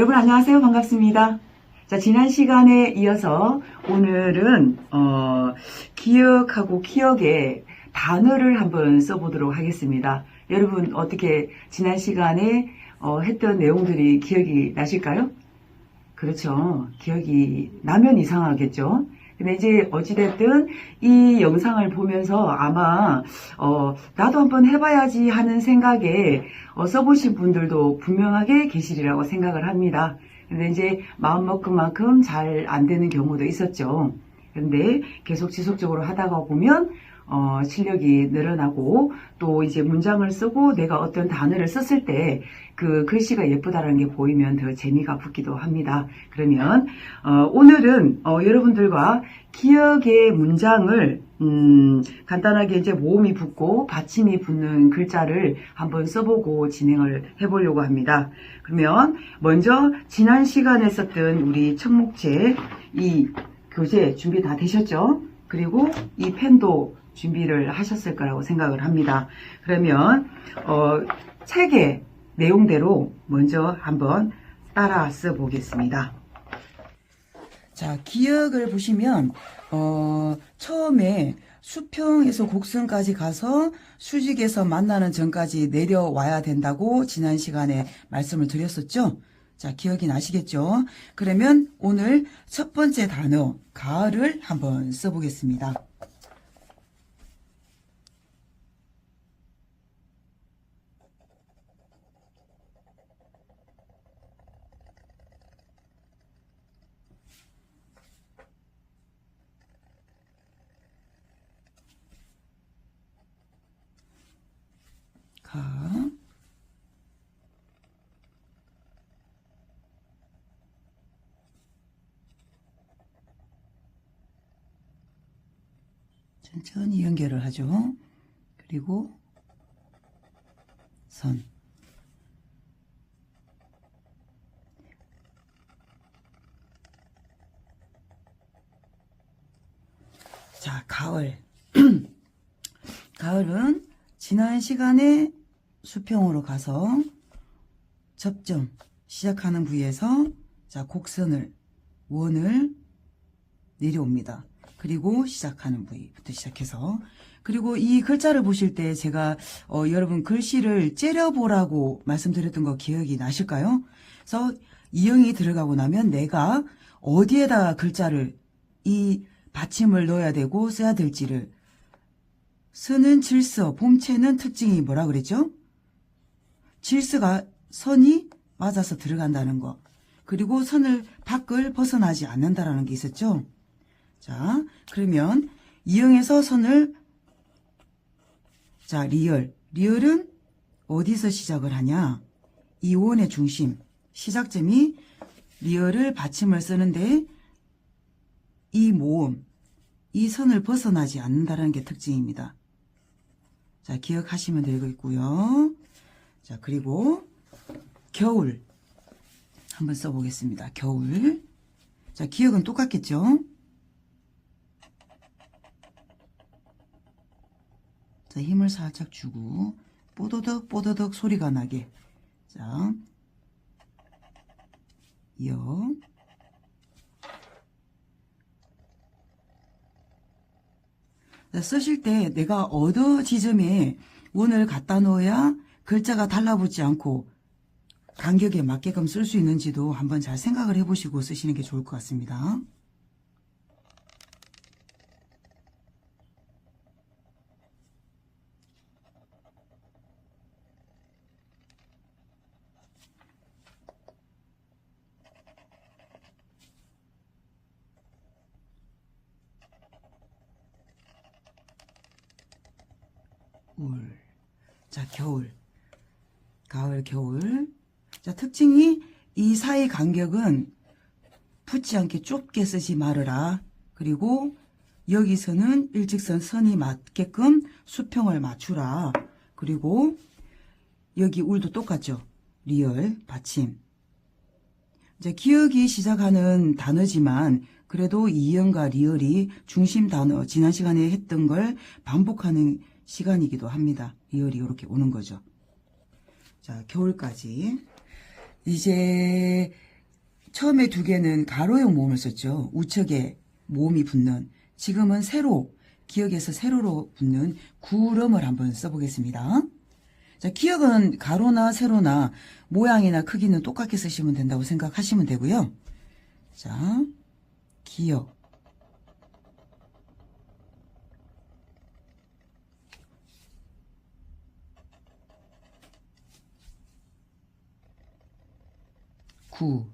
여러분 안녕하세요. 반갑습니다. 자, 지난 시간에 이어서 오늘은 기억하고 기억의 단어를 한번 써보도록 하겠습니다. 여러분 어떻게 지난 시간에 했던 내용들이 기억이 나실까요? 그렇죠. 기억이 나면 이상하겠죠. 근데 이제 어찌됐든 이 영상을 보면서 아마 나도 한번 해봐야지 하는 생각에 써보신 분들도 분명하게 계시리라고 생각을 합니다. 근데 이제 마음먹은 만큼 잘 안 되는 경우도 있었죠. 근데 계속 지속적으로 하다가 보면 실력이 늘어나고 또 이제 문장을 쓰고 내가 어떤 단어를 썼을 때 그 글씨가 예쁘다는 게 보이면 더 재미가 붙기도 합니다. 그러면 오늘은 여러분들과 기억의 문장을 간단하게 이제 모음이 붙고 받침이 붙는 글자를 한번 써보고 진행을 해보려고 합니다. 그러면 먼저 지난 시간에 썼던 우리 청목제 이 교재 준비 다 되셨죠? 그리고 이 펜도 준비를 하셨을 거라고 생각을 합니다. 그러면 책의 내용대로 먼저 한번 따라 써보겠습니다. 자, 기억을 보시면 처음에 수평에서 곡선까지 가서 수직에서 만나는 점까지 내려와야 된다고 지난 시간에 말씀을 드렸었죠. 자, 기억이 나시겠죠? 그러면 오늘 첫 번째 단어 가을을 한번 써보겠습니다. 천천히 연결을 하죠. 그리고 선. 자, 가을. 가을은 지난 시간에 수평으로 가서 접점 시작하는 부위에서 자, 곡선을 원을 내려옵니다. 그리고 시작하는 부위부터 시작해서 그리고 이 글자를 보실 때 제가 여러분 글씨를 째려보라고 말씀드렸던 거 기억이 나실까요? 그래서 이형이 들어가고 나면 내가 어디에다가 글자를 이 받침을 넣어야 되고 써야 될지를 서는 질서, 봄체는 특징이 뭐라 그랬죠? 질서가 선이 맞아서 들어간다는 거 그리고 선을 밖을 벗어나지 않는다라는 게 있었죠. 자, 그러면 이형에서 선을 자, 리얼은 어디서 시작을 하냐? 이 원의 중심, 시작점이 리얼을 받침을 쓰는데 이 모음, 이 선을 벗어나지 않는다는 게 특징입니다. 자, 기억하시면 되겠고요. 자, 그리고 겨울 한번 써보겠습니다. 겨울. 자, 기억은 똑같겠죠? 자, 힘을 살짝 주고 뽀드덕 뽀드덕 소리가 나게 자, 여 자, 쓰실 때 내가 어느 지점에 원을 갖다 넣어야 글자가 달라붙지 않고 간격에 맞게끔 쓸 수 있는지도 한번 잘 생각을 해보시고 쓰시는 게 좋을 것 같습니다. 자, 겨울. 가을, 겨울. 자, 특징이 이 사이 간격은 붙지 않게 좁게 쓰지 말으라. 그리고 여기서는 일직선 선이 맞게끔 수평을 맞추라. 그리고 여기 울도 똑같죠. 리얼, 받침. 이제 기억이 시작하는 단어지만 그래도 이형과 리얼이 중심 단어, 지난 시간에 했던 걸 반복하는 시간이기도 합니다. 리얼이 이렇게 오는 거죠. 자, 겨울까지. 이제 처음에 두 개는 가로형 모음을 썼죠. 우측에 모음이 붙는. 지금은 세로, 기역에서 세로로 붙는 구름을 한번 써보겠습니다. 자, 기역은 가로나 세로나 모양이나 크기는 똑같게 쓰시면 된다고 생각하시면 되고요. 자, 기역. 구.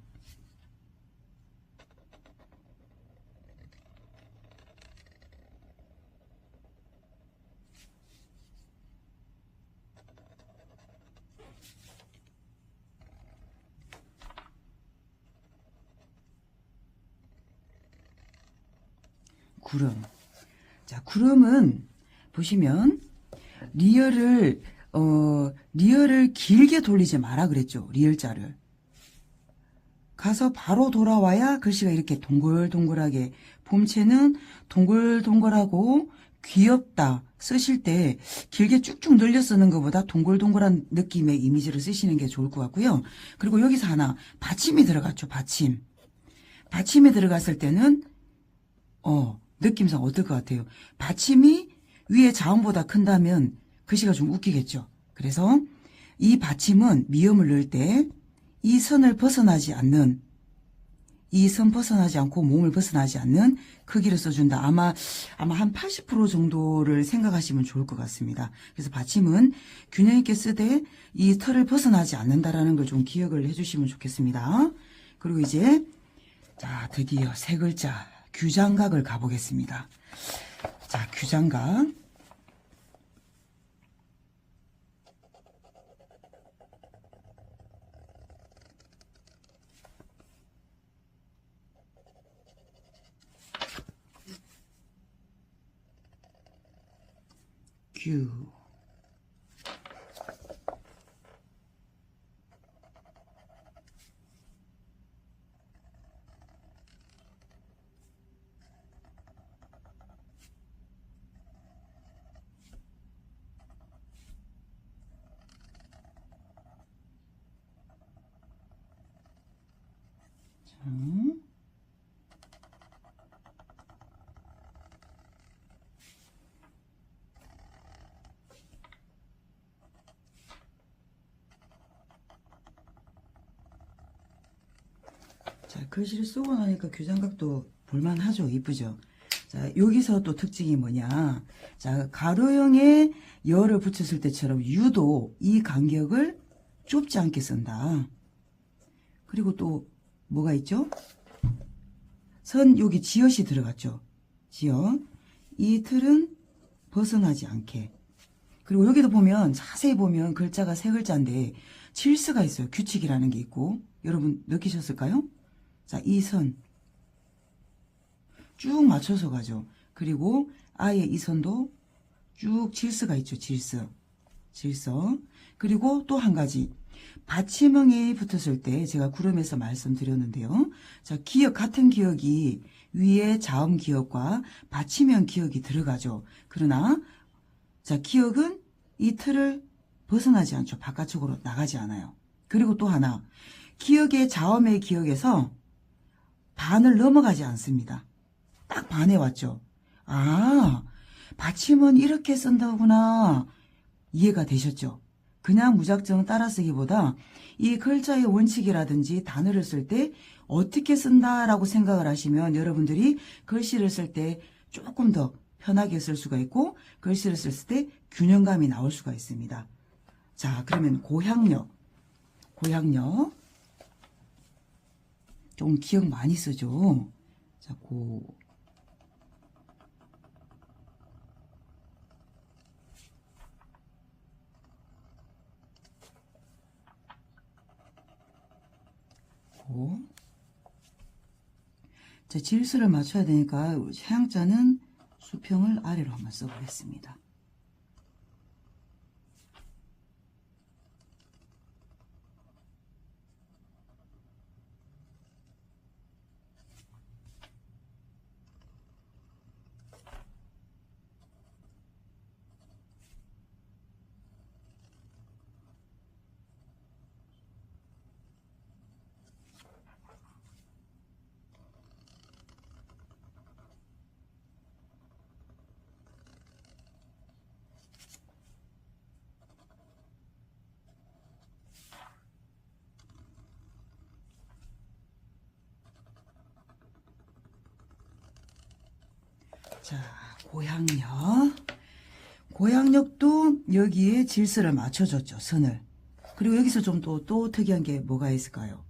구름. 자, 구름은 보시면 리을을 길게 돌리지 마라 그랬죠. 리을자를. 가서 바로 돌아와야 글씨가 이렇게 동글동글하게, 봄채는 동글동글하고 귀엽다 쓰실 때 길게 쭉쭉 늘려 쓰는 것보다 동글동글한 느낌의 이미지를 쓰시는 게 좋을 것 같고요. 그리고 여기서 하나 받침이 들어갔죠. 받침. 받침이 들어갔을 때는 느낌상 어떨 것 같아요? 받침이 위에 자음보다 큰다면 글씨가 좀 웃기겠죠. 그래서 이 받침은 미음을 넣을 때 이 선을 벗어나지 않는, 이 선 벗어나지 않고 몸을 벗어나지 않는 크기를 써준다. 아마 한 80% 정도를 생각하시면 좋을 것 같습니다. 그래서 받침은 균형 있게 쓰되 이 털을 벗어나지 않는다라는 걸 좀 기억을 해주시면 좋겠습니다. 그리고 이제 자, 드디어 세 글자 규장각을 가보겠습니다. 자, 규장각. 규. 자, 글씨를 쓰고 나니까 규장각도 볼만하죠. 이쁘죠. 자, 여기서 또 특징이 뭐냐. 자, 가로형에 열을 붙였을 때처럼 유도 이 간격을 좁지 않게 쓴다. 그리고 또 뭐가 있죠? 선 여기 지읒이 들어갔죠. 지읒. 이 틀은 벗어나지 않게. 그리고 여기도 보면 자세히 보면 글자가 세 글자인데 칠수가 있어요. 규칙이라는 게 있고. 여러분 느끼셨을까요? 자, 이 선 쭉 맞춰서 가죠. 그리고 아예 이 선도 쭉 질서가 있죠. 질서. 그리고 또 한 가지. 받침형이 붙었을 때 제가 구름에서 말씀드렸는데요. 자, 기역, 같은 기역이 위에 자음 기역과 받침형 기역이 들어가죠. 그러나 자, 기역은 이 틀을 벗어나지 않죠. 바깥쪽으로 나가지 않아요. 그리고 또 하나. 기역의 자음의 기역에서 반을 넘어가지 않습니다. 딱 반에 왔죠. 아, 받침은 이렇게 쓴다구나. 이해가 되셨죠? 그냥 무작정 따라쓰기보다 이 글자의 원칙이라든지 단어를 쓸 때 어떻게 쓴다라고 생각을 하시면 여러분들이 글씨를 쓸 때 조금 더 편하게 쓸 수가 있고 글씨를 쓸 때 균형감이 나올 수가 있습니다. 자, 그러면 고향역. 좀 기억 많이 쓰죠. 자, 자, 질수를 맞춰야 되니까 해양자는 수평을 아래로 한번 써보겠습니다. 자, 고향역. 고향역도 여기에 질서를 맞춰줬죠, 선을. 그리고 여기서 좀 또 특이한 게 뭐가 있을까요?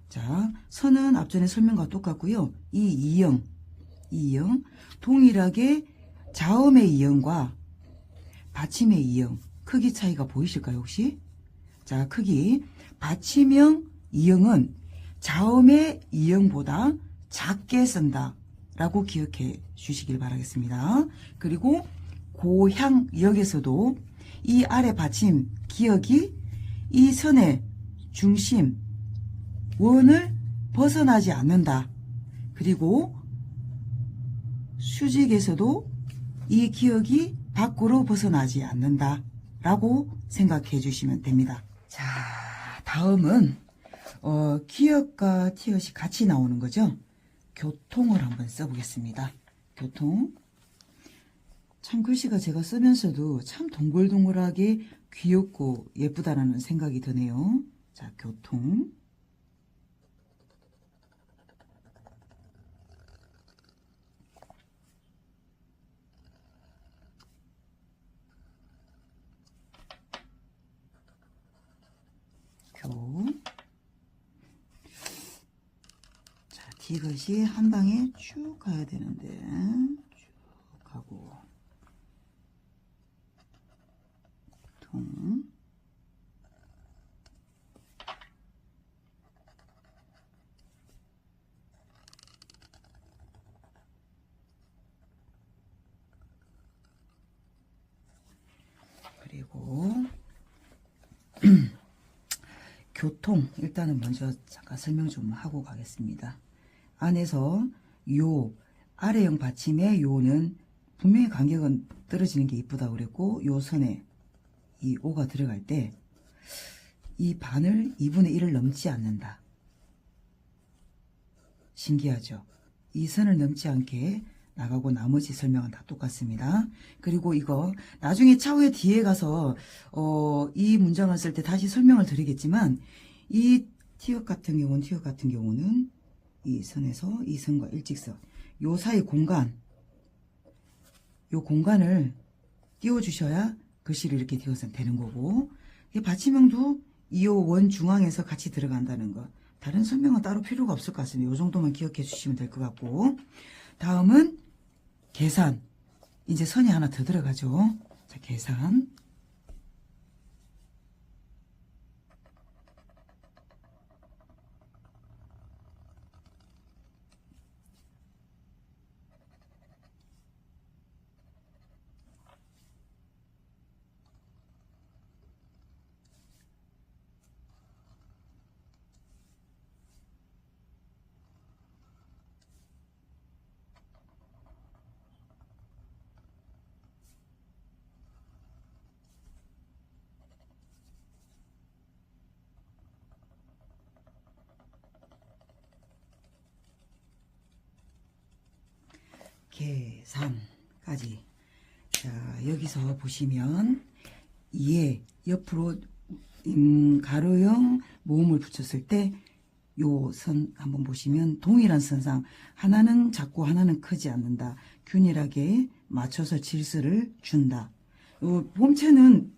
자, 선은 앞전에 설명과 똑같고요. 이 이형, 동일하게 자음의 이형과 받침의 이형, 크기 차이가 보이실까요, 혹시? 자, 크기. 받침형 이형은 자음의 이형보다 작게 쓴다 라고 기억해 주시길 바라겠습니다. 그리고 고향역에서도 이 아래 받침 기억이 이 선의 중심 원을 벗어나지 않는다. 그리고 수직에서도 이 기억이 밖으로 벗어나지 않는다 라고 생각해 주시면 됩니다. 자, 다음은 기역과 티읕이 같이 나오는 거죠. 교통을 한번 써보겠습니다. 교통. 참 글씨가 제가 쓰면서도 참 동글동글하게 귀엽고 예쁘다라는 생각이 드네요. 자, 교통. 자, 디귿이 한 방에 쭉 가야 되는데 쭉 가고 통. 그리고 교통 일단은 먼저 잠깐 설명 좀 하고 가겠습니다. 안에서 요 아래형 받침의 요는 분명히 간격은 떨어지는 게 이쁘다 그랬고 요 선에 이 오가 들어갈 때 이 반을 2분의 1을 넘지 않는다. 신기하죠? 이 선을 넘지 않게 나가고 나머지 설명은 다 똑같습니다. 그리고 이거 나중에 차후에 뒤에 가서 이 문장을 쓸 때 다시 설명을 드리겠지만 이 티읕 같은 경우는 이 선에서 이 선과 일직선 요 사이 공간 요 공간을 띄워주셔야 글씨를 이렇게 띄워서 되는 거고 이 받침형도 이 원 중앙에서 같이 들어간다는 거 다른 설명은 따로 필요가 없을 것 같습니다. 요 정도만 기억해 주시면 될 것 같고 다음은 계산. 이제 선이 하나 더 들어가죠. 자, 계산. 계산까지. 자, 여기서 보시면 이에 옆으로 가로형 모음을 붙였을 때 요 선 한번 보시면 동일한 선상 하나는 작고 하나는 크지 않는다. 균일하게 맞춰서 질서를 준다. 요 본체는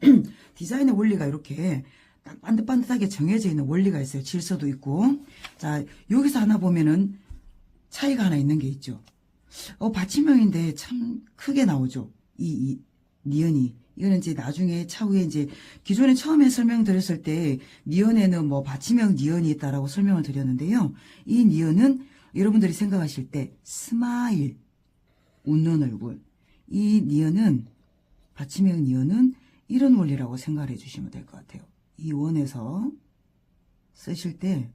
디자인의 원리가 이렇게 딱 반듯반듯하게 정해져 있는 원리가 있어요. 질서도 있고. 자, 여기서 하나 보면은 차이가 하나 있는 게 있죠. 받침형인데 참 크게 나오죠. 이 니은이. 이거는 이제 나중에 차후에 이제 기존에 처음에 설명드렸을 때 니은에는 뭐 받침형 니은이 있다라고 설명을 드렸는데요. 이 니은은 여러분들이 생각하실 때 스마일, 웃는 얼굴. 이 니은은 받침형 니은은 이런 원리라고 생각을 해주시면 될 것 같아요. 이 원에서 쓰실 때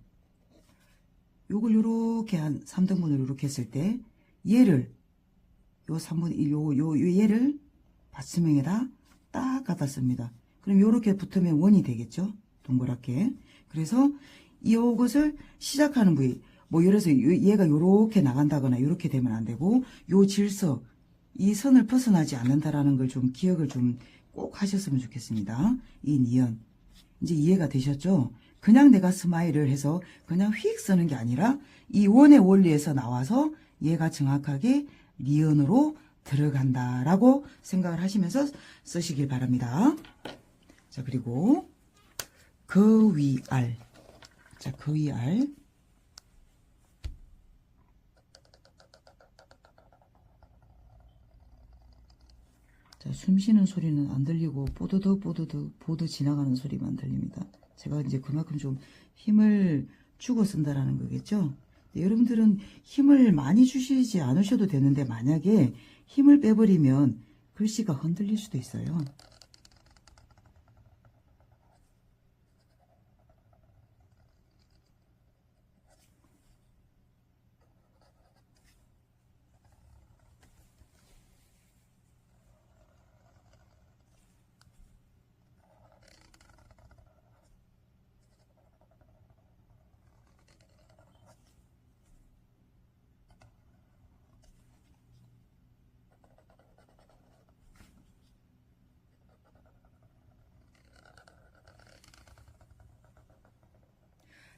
요걸 요렇게 한 3등분을 요렇게 했을 때 얘를 요 3분의 1 요 얘를 받침형에다 딱 갖다 씁니다. 그럼 요렇게 붙으면 원이 되겠죠? 동그랗게. 그래서 이것을 시작하는 부위 뭐 예를 들어서 얘가 요렇게 나간다거나 요렇게 되면 안 되고 요 질서 이 선을 벗어나지 않는다라는 걸 좀 기억을 좀 꼭 하셨으면 좋겠습니다. 이 니은 이제 이해가 되셨죠? 그냥 내가 스마일을 해서 그냥 휙 쓰는 게 아니라 이 원의 원리에서 나와서 얘가 정확하게 니은으로 들어간다라고 생각을 하시면서 쓰시길 바랍니다. 자, 그리고 그 위알. 자, 그 위알. 자, 숨 쉬는 소리는 안 들리고 뽀드득 뽀드득 보드 지나가는 소리만 들립니다. 제가 이제 그만큼 좀 힘을 주고 쓴다라는 거겠죠. 여러분들은 힘을 많이 주시지 않으셔도 되는데 만약에 힘을 빼버리면 글씨가 흔들릴 수도 있어요.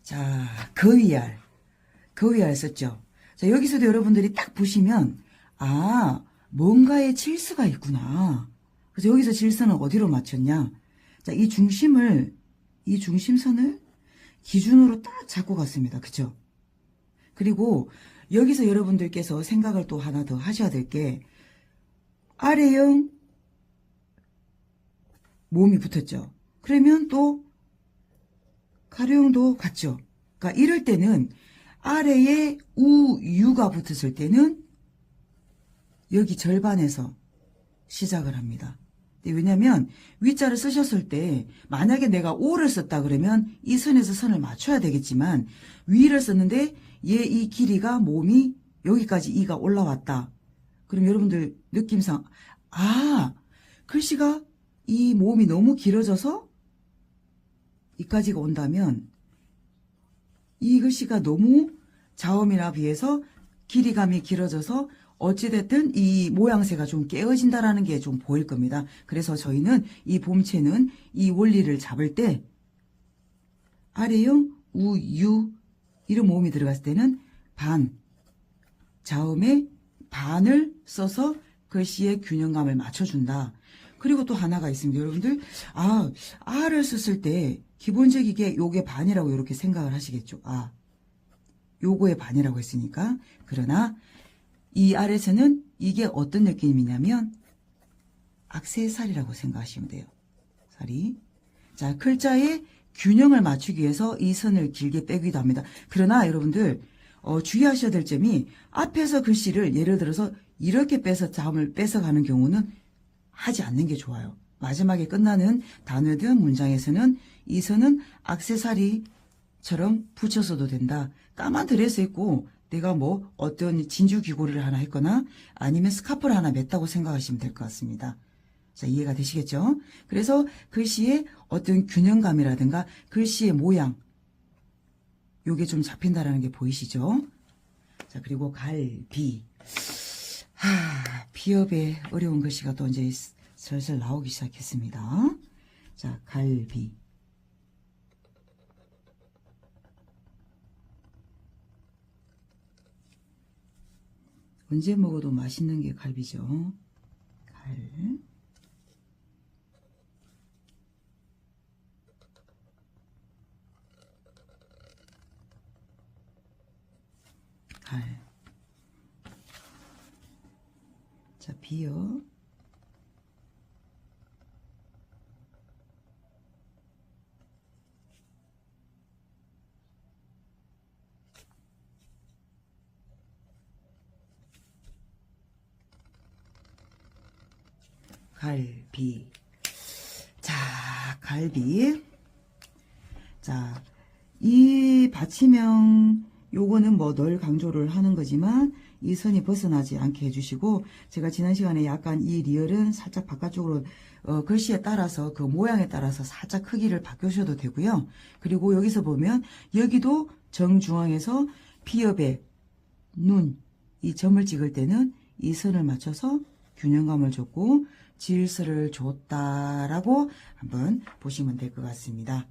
자, 그 위알 썼죠. 자, 여기서도 여러분들이 딱 보시면, 아, 뭔가의 질서가 있구나. 그래서 여기서 질서는 어디로 맞췄냐? 자, 이 중심선을 기준으로 딱 잡고 갔습니다. 그쵸? 그리고 여기서 여러분들께서 생각을 또 하나 더 하셔야 될 게, 아래형 몸이 붙었죠. 그러면 또 가려움도 같죠. 그러니까 이럴 때는 아래에 우유가 붙었을 때는 여기 절반에서 시작을 합니다. 왜냐면 위자를 쓰셨을 때 만약에 내가 오를 썼다 그러면 이 선에서 선을 맞춰야 되겠지만 위를 썼는데 얘 이 길이가 몸이 여기까지 이가 올라왔다. 그럼 여러분들 느낌상 글씨가 이 몸이 너무 길어져서 이까지가 온다면 이 글씨가 너무 자음이나 비해서 길이감이 길어져서 어찌됐든 이 모양새가 좀 깨어진다라는 게 좀 보일 겁니다. 그래서 저희는 이 봄체는 이 원리를 잡을 때 아래형 우유 이런 모음이 들어갔을 때는 반 자음의 반을 써서 글씨의 균형감을 맞춰준다. 그리고 또 하나가 있습니다. 여러분들 아를 썼을 때 기본적이게 요게 반이라고 이렇게 생각을 하시겠죠. 요거의 반이라고 했으니까. 그러나 이 아래서는 이게 어떤 느낌이냐면 악세사리라고 생각하시면 돼요. 사리. 자, 글자의 균형을 맞추기 위해서 이 선을 길게 빼기도 합니다. 그러나 여러분들 주의하셔야 될 점이 앞에서 글씨를 예를 들어서 이렇게 빼서 자음을 뺏어가는 경우는 하지 않는 게 좋아요. 마지막에 끝나는 단어든 문장에서는 이 선은 액세서리처럼 붙여서도 된다. 까만 드레스 입고 내가 뭐 어떤 진주 귀걸이를 하나 했거나 아니면 스카프를 하나 맸다고 생각하시면 될 것 같습니다. 자, 이해가 되시겠죠? 그래서 글씨의 어떤 균형감이라든가 글씨의 모양 요게 좀 잡힌다라는 게 보이시죠? 자, 그리고 갈비. 비읍의 어려운 글씨가 또 이제 슬슬 나오기 시작했습니다. 자, 갈비. 언제 먹어도 맛있는 게 갈비죠. 자, 비어. 갈비. 자, 갈비. 자, 이 받침형 요거는 뭐 늘 강조를 하는 거지만 이 선이 벗어나지 않게 해주시고 제가 지난 시간에 약간 이 리얼은 살짝 바깥쪽으로 글씨에 따라서 그 모양에 따라서 살짝 크기를 바꾸셔도 되고요. 그리고 여기서 보면 여기도 정중앙에서 비읍에 눈 이 점을 찍을 때는 이 선을 맞춰서 균형감을 줬고 질서를 줬다라고 한번 보시면 될 것 같습니다.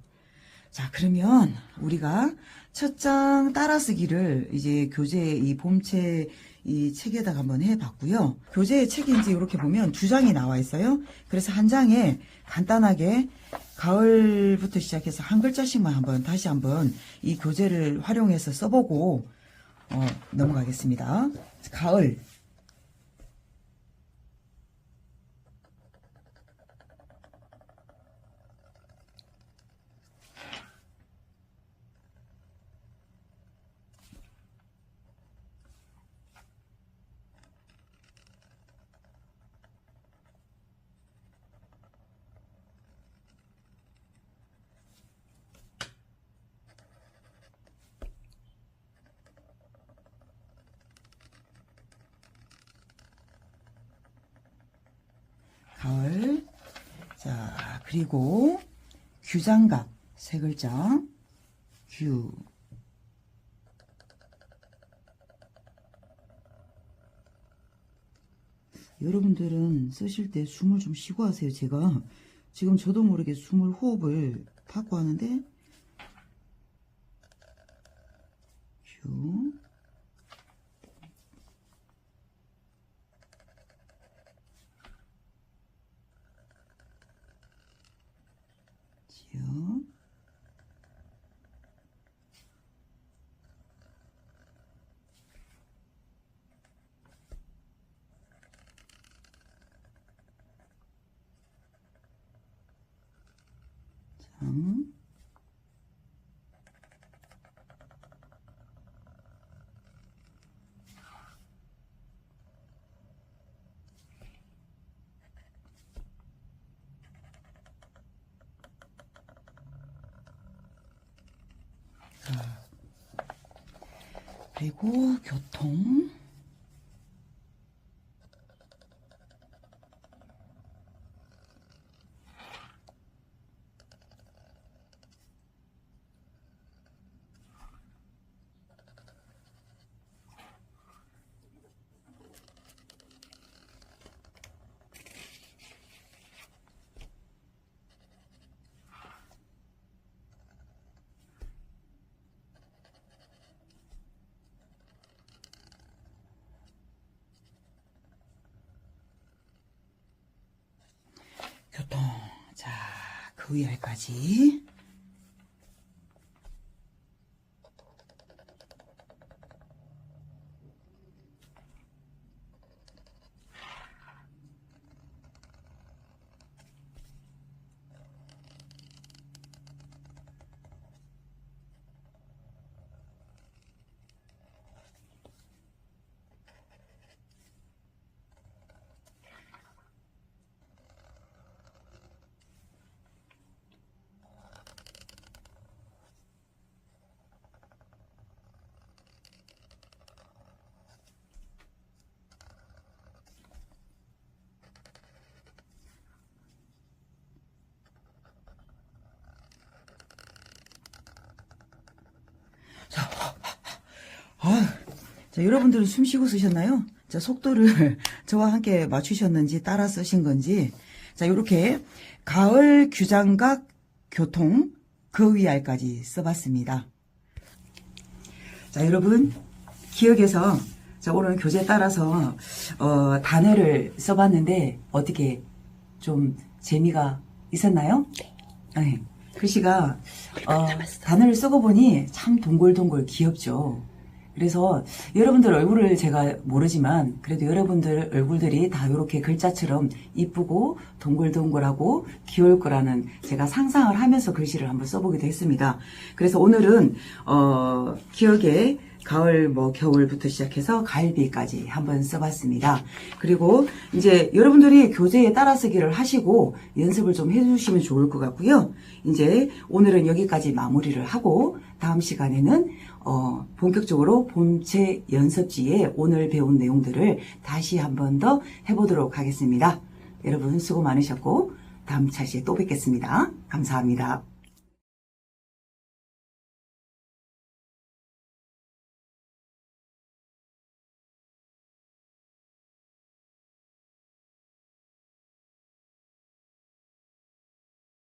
자, 그러면 우리가 첫 장 따라쓰기를 이제 교재 이 봄체 이 책에다가 한번 해봤고요. 교재 책이 이제 이렇게 보면 2장이 나와 있어요. 그래서 한 장에 간단하게 가을부터 시작해서 한 글자씩만 다시 한번 이 교재를 활용해서 써보고 넘어가겠습니다. 가을. 가을. 자, 그리고 규장각 3글자. 규. 여러분들은 쓰실 때 숨을 좀 쉬고 하세요. 제가 지금 저도 모르게 호흡을 받고 하는데, 규. 지요. 장. 자, 그리고 교통. 교통. 자, 그 위에까지. 자, 여러분들은 숨 쉬고 쓰셨나요? 자, 속도를 저와 함께 맞추셨는지 따라 쓰신 건지. 자, 이렇게 가을 규장각 교통 그 위알까지 써봤습니다. 자, 여러분 기억에서 자, 오늘 교재 따라서 단어를 써봤는데 어떻게 좀 재미가 있었나요? 네. 글씨가 단어를 써보니 참 동글동글 귀엽죠. 그래서 여러분들 얼굴을 제가 모르지만 그래도 여러분들 얼굴들이 다 이렇게 글자처럼 이쁘고 동글동글하고 귀여울 거라는 제가 상상을 하면서 글씨를 한번 써보기도 했습니다. 그래서 오늘은 기억에 가을 겨울부터 시작해서 가을비까지 한번 써봤습니다. 그리고 이제 여러분들이 교재에 따라쓰기를 하시고 연습을 좀 해주시면 좋을 것 같고요. 이제 오늘은 여기까지 마무리를 하고 다음 시간에는 본격적으로 본체 연습지에 오늘 배운 내용들을 다시 한 번 더 해보도록 하겠습니다. 여러분 수고 많으셨고 다음 차시에 또 뵙겠습니다. 감사합니다.